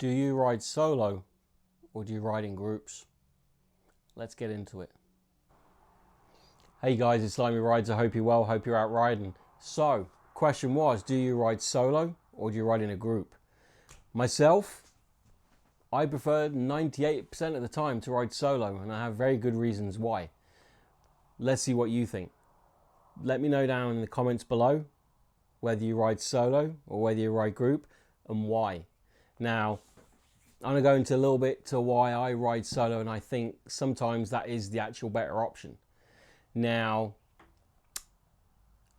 Do you ride solo or do you ride in groups? Let's get into it. Hey guys, it's Slimy Rides. I hope you're well, hope you're out riding. So, question was, do you ride solo or do you ride in a group? Myself, I prefer 98% of the time to ride solo, and I have very good reasons why. Let's see what you think. Let me know down in the comments below whether you ride solo or whether you ride group and why. Now, I'm going to go into a little bit to why I ride solo, and I think sometimes that is the actual better option. Now,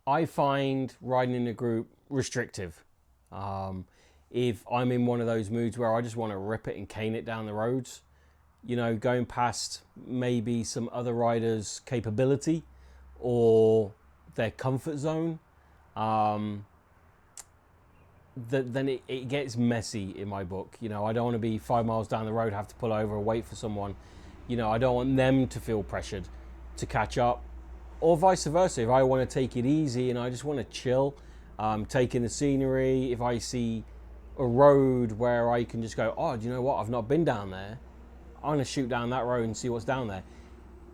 I find riding in a group restrictive. If I'm in one of those moods where I just want to rip it and cane it down the roads, you know, going past maybe some other riders' capability or their comfort zone, then it gets messy in my book. You know, I don't want to be 5 miles down the road, have to pull over and wait for someone. You know, I don't want them to feel pressured to catch up, or vice versa. If I want to take it easy and I just want to chill, take in the scenery, if I see a road where I can just go, oh, do you know what? I've not been down there. I'm going to shoot down that road and see what's down there.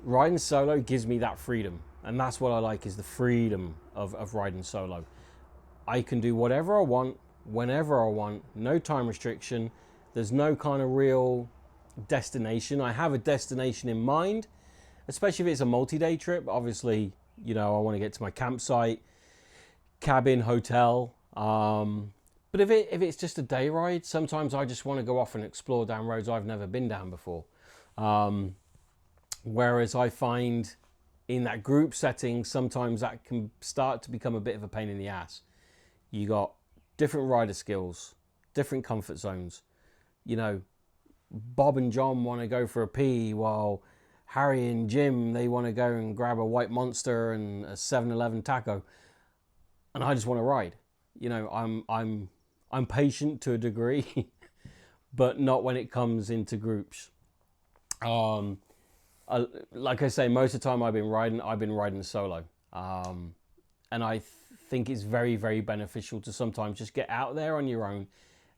Riding solo gives me that freedom. And that's what I like, is the freedom of riding solo. I can do whatever I want, whenever I want, no time restriction. There's no kind of real destination. I have a destination in mind, especially if it's a multi-day trip. Obviously, you know, I want to get to my campsite, cabin, hotel. But if it's just a day ride, sometimes I just want to go off and explore down roads I've never been down before. Whereas I find in that group setting, sometimes that can start to become a bit of a pain in the ass. You got different rider skills, different comfort zones. You know, Bob and John want to go for a pee, while Harry and Jim, they want to go and grab a White Monster and a 7-Eleven taco. And I just want to ride. You know, I'm patient to a degree, but not when it comes into groups. Like I say, most of the time I've been riding solo. And I think it's very, very beneficial to sometimes just get out there on your own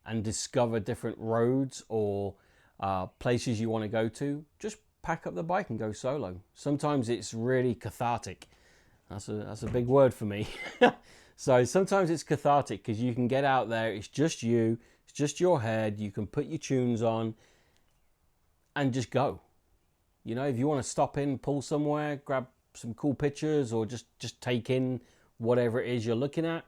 and discover different roads or places you want to go to. Just pack up the bike and go solo. Sometimes it's really cathartic. That's a big word for me. So sometimes it's cathartic because you can get out there. It's just you. It's just your head. You can put your tunes on and just go. You know, if you want to stop in, pull somewhere, grab some cool pictures, or just take in whatever it is you're looking at,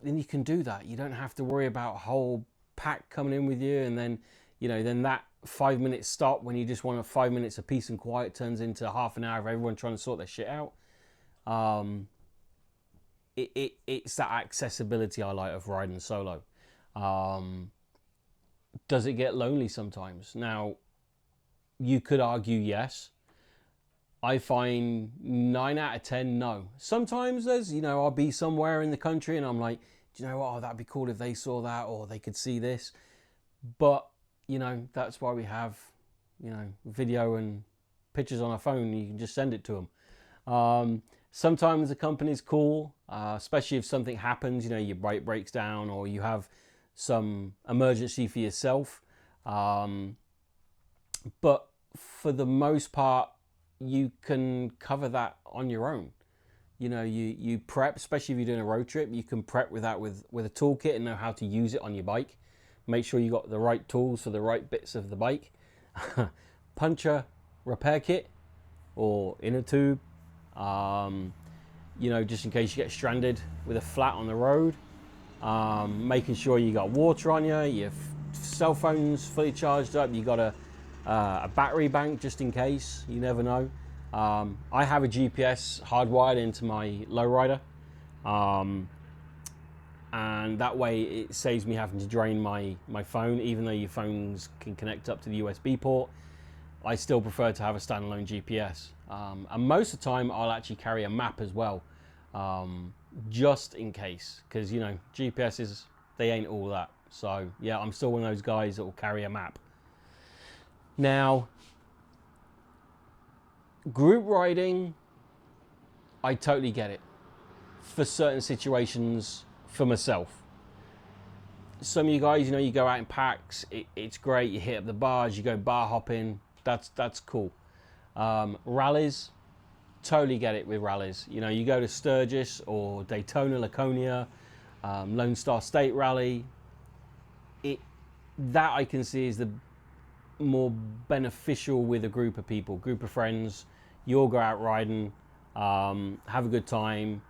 then you can do that. You don't have to worry about a whole pack coming in with you, and then, you know, then that 5-minute stop when you just want 5 minutes of peace and quiet turns into half an hour of everyone trying to sort their shit out. It's that accessibility I like of riding solo. Does it get lonely sometimes? Now, you could argue yes. I find 9 out of 10 no. Sometimes there's, you know, I'll be somewhere in the country and I'm like, do you know what? Oh, that'd be cool if they saw that, or they could see this. But, you know, that's why we have, you know, video and pictures on our phone. You can just send it to them. Sometimes the company's cool, especially if something happens, you know, your bike breaks down or you have some emergency for yourself. But for the most part, you can cover that on your own. You know, you prep, especially if you're doing a road trip, you can prep with that with a toolkit and know how to use it on your bike. Make sure you got the right tools for the right bits of the bike. Puncture repair kit or inner tube. You know, just in case you get stranded with a flat on the road. Making sure you got water on you, your cell phone's fully charged up, you got a battery bank just in case, you never know. I have a GPS hardwired into my lowrider, and that way it saves me having to drain my phone. Even though your phones can connect up to the USB port, I still prefer to have a standalone GPS. And most of the time I'll actually carry a map as well, just in case, because, you know, GPSs, they ain't all that. So yeah, I'm still one of those guys that will carry a map. Now, group riding, I totally get it for certain situations for myself. some of you guys, you know, you go out in packs. It's great. You hit up the bars. You go bar hopping. That's cool. Rallies, totally get it with rallies. You know, you go to Sturgis or Daytona, Laconia, Lone Star State Rally. That I can see is the more beneficial with a group of people, group of friends. You all go out riding, have a good time.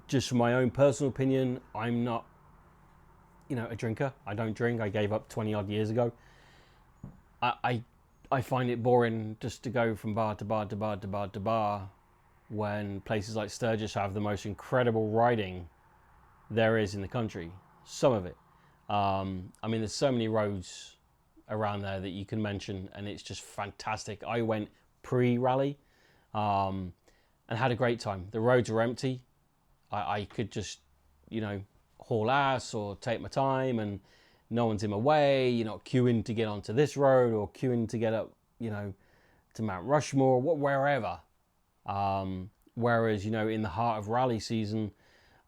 Just from my own personal opinion, I'm not, you know, a drinker. I don't drink. I gave up 20 odd years ago. I find it boring just to go from bar to bar to bar to bar to bar when places like Sturgis have the most incredible riding there is in the country. Some of it. I mean, there's so many roads around there that you can mention, and it's just fantastic. I went pre-rally and had a great time. The roads were empty. I could just, you know, haul ass or take my time, and no one's in my way. You're not queuing to get onto this road or queuing to get up, you know, to Mount Rushmore, wherever. Whereas, you know, in the heart of rally season,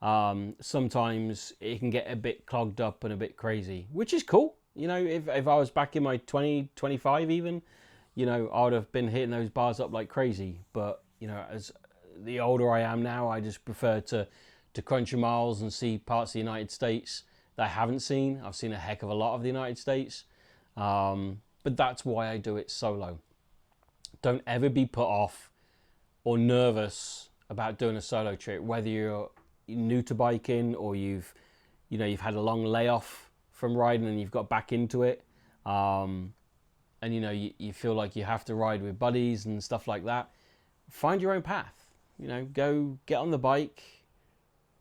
sometimes it can get a bit clogged up and a bit crazy, which is cool. You know, if I was back in my 20, 25 even, you know, I would have been hitting those bars up like crazy. But, you know, as the older I am now, I just prefer to crunch your miles and see parts of the United States that I haven't seen. I've seen a heck of a lot of the United States. But that's why I do it solo. Don't ever be put off or nervous about doing a solo trip, whether you're new to biking or you've had a long layoff from riding and you've got back into it, and you know you feel like you have to ride with buddies and stuff like that. Find your own path. You know, go get on the bike,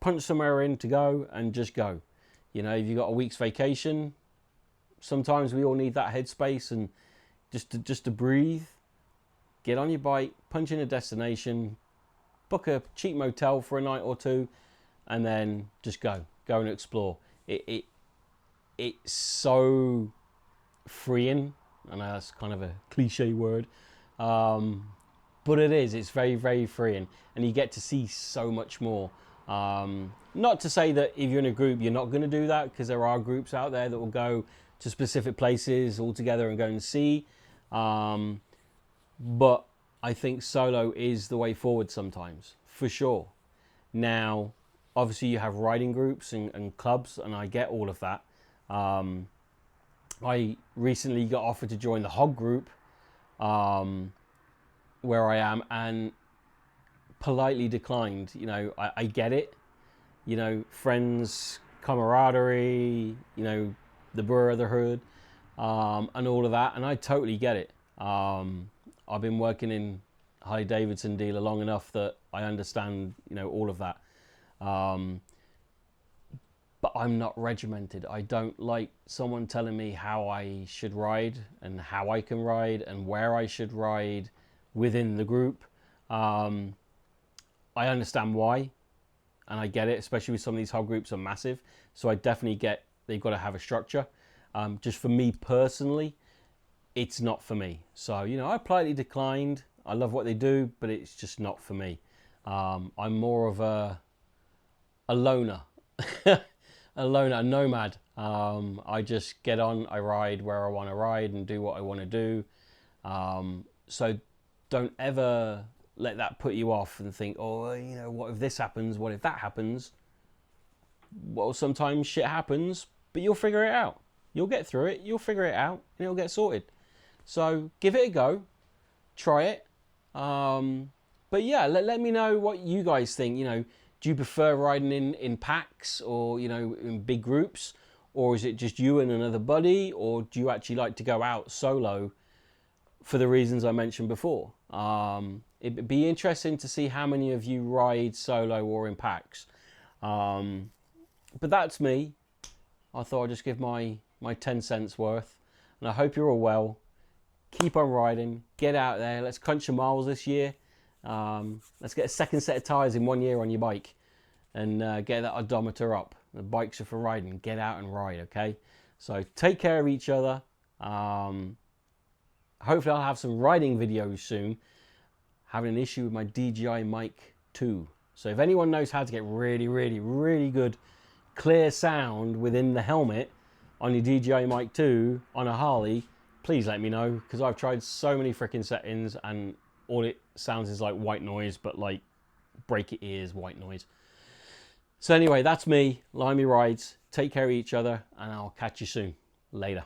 punch somewhere in to go, and just go. You know, if you've got a week's vacation, sometimes we all need that headspace and just to breathe. Get on your bike, punch in a destination, book a cheap motel for a night or two, and then just go and explore. It's so freeing. I know that's kind of a cliche word, but it is. It's very, very freeing, and you get to see so much more. Not to say that if you're in a group you're not going to do that, because there are groups out there that will go to specific places all together and go and see. But I think solo is the way forward sometimes, for sure. Now, obviously you have riding groups and clubs, and I get all of that. I recently got offered to join the Hog group where I am, and politely declined. You know, I get it. You know, friends, camaraderie, you know, the brotherhood, and all of that, and I totally get it. I've been working in Harley Davidson dealer long enough that I understand, you know, all of that. But I'm not regimented. I don't like someone telling me how I should ride and how I can ride and where I should ride within the group. I understand why, and I get it, especially with some of these hog groups are massive. So I definitely get they've got to have a structure. Just for me personally, it's not for me. So, you know, I politely declined. I love what they do, but it's just not for me. I'm more of a loner, a nomad. I just get on, I ride where I want to ride and do what I want to do. So don't ever let that put you off and think, oh, you know, what if this happens? What if that happens? Well, sometimes shit happens, but you'll figure it out. You'll get through it, you'll figure it out, and it'll get sorted. So give it a go, try it. But yeah, let me know what you guys think. You know, do you prefer riding in packs or, you know, in big groups? Or is it just you and another buddy? Or do you actually like to go out solo for the reasons I mentioned before? It'd be interesting to see how many of you ride solo or in packs. But that's me. I thought I'd just give my 10 cents worth. And I hope you're all well. Keep on riding. Get out there. Let's crunch your miles this year. Let's get a second set of tyres in 1 year on your bike. And get that odometer up. The bikes are for riding. Get out and ride, okay? So take care of each other. Hopefully I'll have some riding videos soon. Having an issue with my DJI Mic 2. So if anyone knows how to get really, really, really good clear sound within the helmet, on your DJI Mic 2 on a Harley, please let me know, because I've tried so many freaking settings and all it sounds is like white noise, but like break your ears white noise. So anyway, that's me, Limey Rides. Take care of each other, and I'll catch you soon. Later.